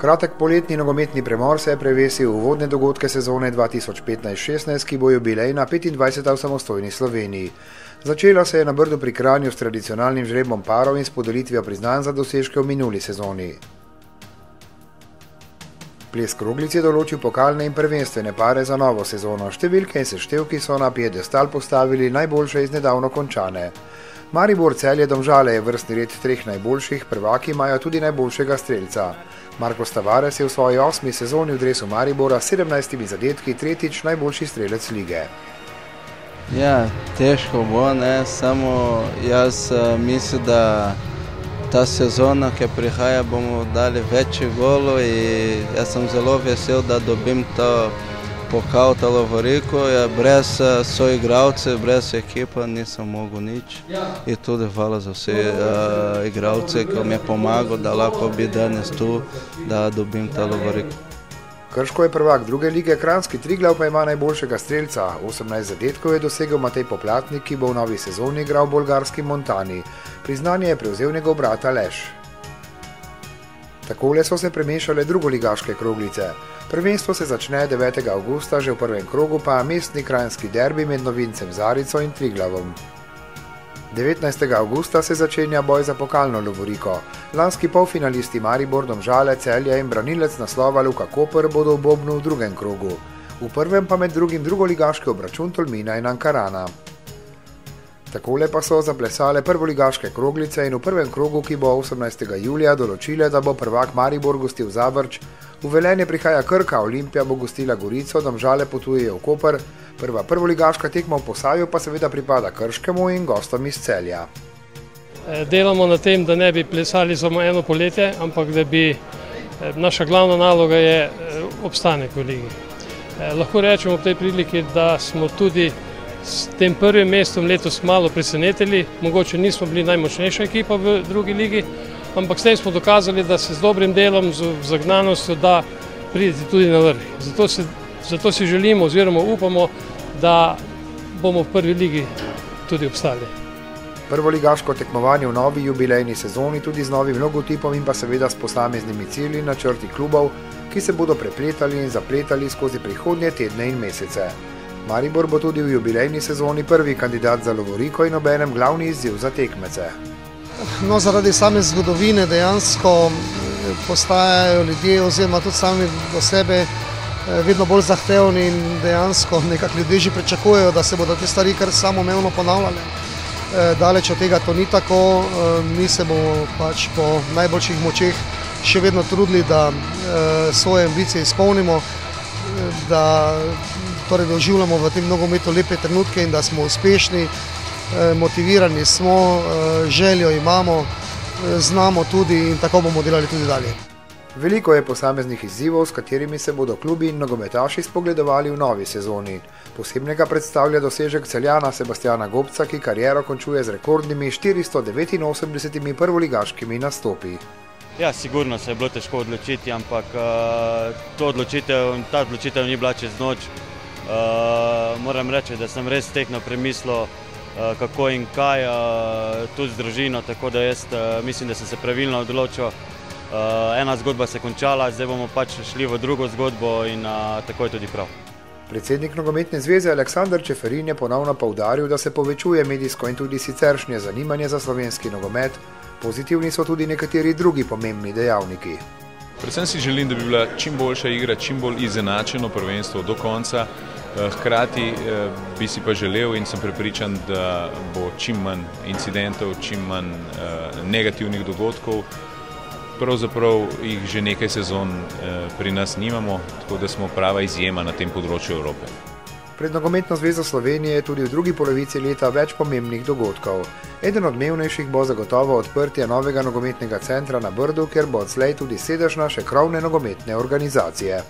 Kratek poletni nogometni premor se je prevesil v uvodne dogodke sezone 2015-16, ki bo jubilejna 25. v samostojni Sloveniji. Začela se je na Brdu pri Kranju s tradicionalnim žrebom parov in s podelitvijo priznanj za dosežke v minuli sezoni. Ples Kroglic je določil pokalne in prvenstvene pare za novo sezono. Številke in seštevki so na piedestal postavili najboljše iz nedavno končane. Maribor, Celje, Domžale je vrstni red treh najboljših, prvaki imajo tudi najboljšega strelca. Marko Tavares je v svoji 8. sezoni v dresu Maribora s 17 zadetki tretjič najboljši strelec lige. Ja, težko bo, samo jaz mislim, da ta sezona, ki prihaja, bomo dali več golov in jaz sem zelo vesel, da dobim to pokal, to lovoriko. Brez soigralcev, brez ekipa nisem mogel nič. In tudi hvala za vse igralce, ki mi je pomagal, da lahko bi danes tu, da dobim ta lovoriko. Krško je prvak druge lige, kranjski Triglav pa ima najboljšega strelca. 18 zadetkov je dosegel Matej Poplatnik, ki bo v novi sezoni igral v bolgarski Montani. Priznanje je prevzel njegov brat Aleš. Takole so se premešale drugoligaške kroglice. Prvenstvo se začne 9. avgusta, že v prvem krogu pa mestni kranjski derbi med novincem Zarico in Triglavom. 19. avgusta se začenja boj za pokalno lovoriko. Lanski polfinalisti Maribor, Domžale, Celje in branilec naslova Luka Koper bodo v bobnu v drugem krogu. V prvem pa med drugim drugoligaški obračun Tolmina in Ankarana. Takole pa so zaplesale prvoligaške kroglice in v prvem krogu, ki bo 18. julija, določile, da bo prvak Maribor gostil Zavrč, v Velenje prihaja Krka, Olimpija bo gostila Gorico, Domžale potujejo v Koper, prva prvoligaška tekma v Posavju pa seveda pripada Krškemu in gostom iz Celja. Delamo na tem, da ne bi plesali samo eno poletje, ampak da bi naša glavna naloga je obstanek v ligi. Lahko rečemo v tej priliki, da smo tudi s tem prvim mestom letos malo presenetili, mogoče nismo bili najmočnejša ekipa v drugi ligi, ampak s tem smo dokazali, da se z dobrim delom, z zagnanostjo da prideti tudi na vrh. Zato si želimo oziroma upamo, da bomo v prvi ligi tudi obstali. Prvoligaško tekmovanje v novi jubilejni sezoni tudi z novim logotipom in pa seveda s posameznimi cilji in načrti klubov, ki se bodo prepletali in zapletali skozi prihodnje tedne in mesece. Maribor bo tudi v jubilejni sezoni prvi kandidat za lovoriko in obenem glavni izziv za tekmece. No, zaradi same zgodovine dejansko postajajo ljudje oziroma tudi sami do sebe vedno bolj zahtevni in dejansko nekako ljudje že pričakujejo, da se bodo te stvari kar samoumevno ponavljale. Daleč od tega to ni tako, mi se bomo pač po najboljših močeh še vedno trudili, da svoje ambicije izpolnimo, da torej doživljamo v tem nogometu lepe trenutke in da smo uspešni, motivirani smo, željo imamo, znamo tudi in tako bomo delali tudi dalje. Veliko je posameznih izzivov, s katerimi se bodo klubi in nogometaši spogledovali v novi sezoni. Posebnega predstavlja dosežek Celjana Sebastjana Gobca, ki kariero končuje z rekordnimi 489 prvoligaškimi nastopi. Ja, sigurno se je bilo težko odločiti, ampak ta odločitev ni bila čez noč. Moram reči, da sem res tehtno premislil, kako in kaj, tudi z družino, tako da jaz mislim, da sem se pravilno odločil. Ena zgodba se je končala, zdaj bomo pač šli v drugo zgodbo in tako je tudi prav. Predsednik Nogometne zveze Aleksander Čeferin je ponovno poudaril, da se povečuje medijsko in tudi siceršnje zanimanje za slovenski nogomet. Pozitivni so tudi nekateri drugi pomembni dejavniki. Predvsem si želim, da bi bila čim boljša igra, čim bolj izenačeno prvenstvo do konca. Hkrati bi si pa želel in sem prepričan, da bo čim manj incidentov, čim manj negativnih dogodkov. Pravzaprav jih že nekaj sezon pri nas nimamo, tako da smo prava izjema na tem področju Evrope. Pred Nogometno zvezo Slovenije je tudi v drugi polovici leta več pomembnih dogodkov. Eden od odmevnejših bo zagotovo odprtje novega nogometnega centra na Brdu, kjer bo odslej tudi sedež naše krovne nogometne organizacije.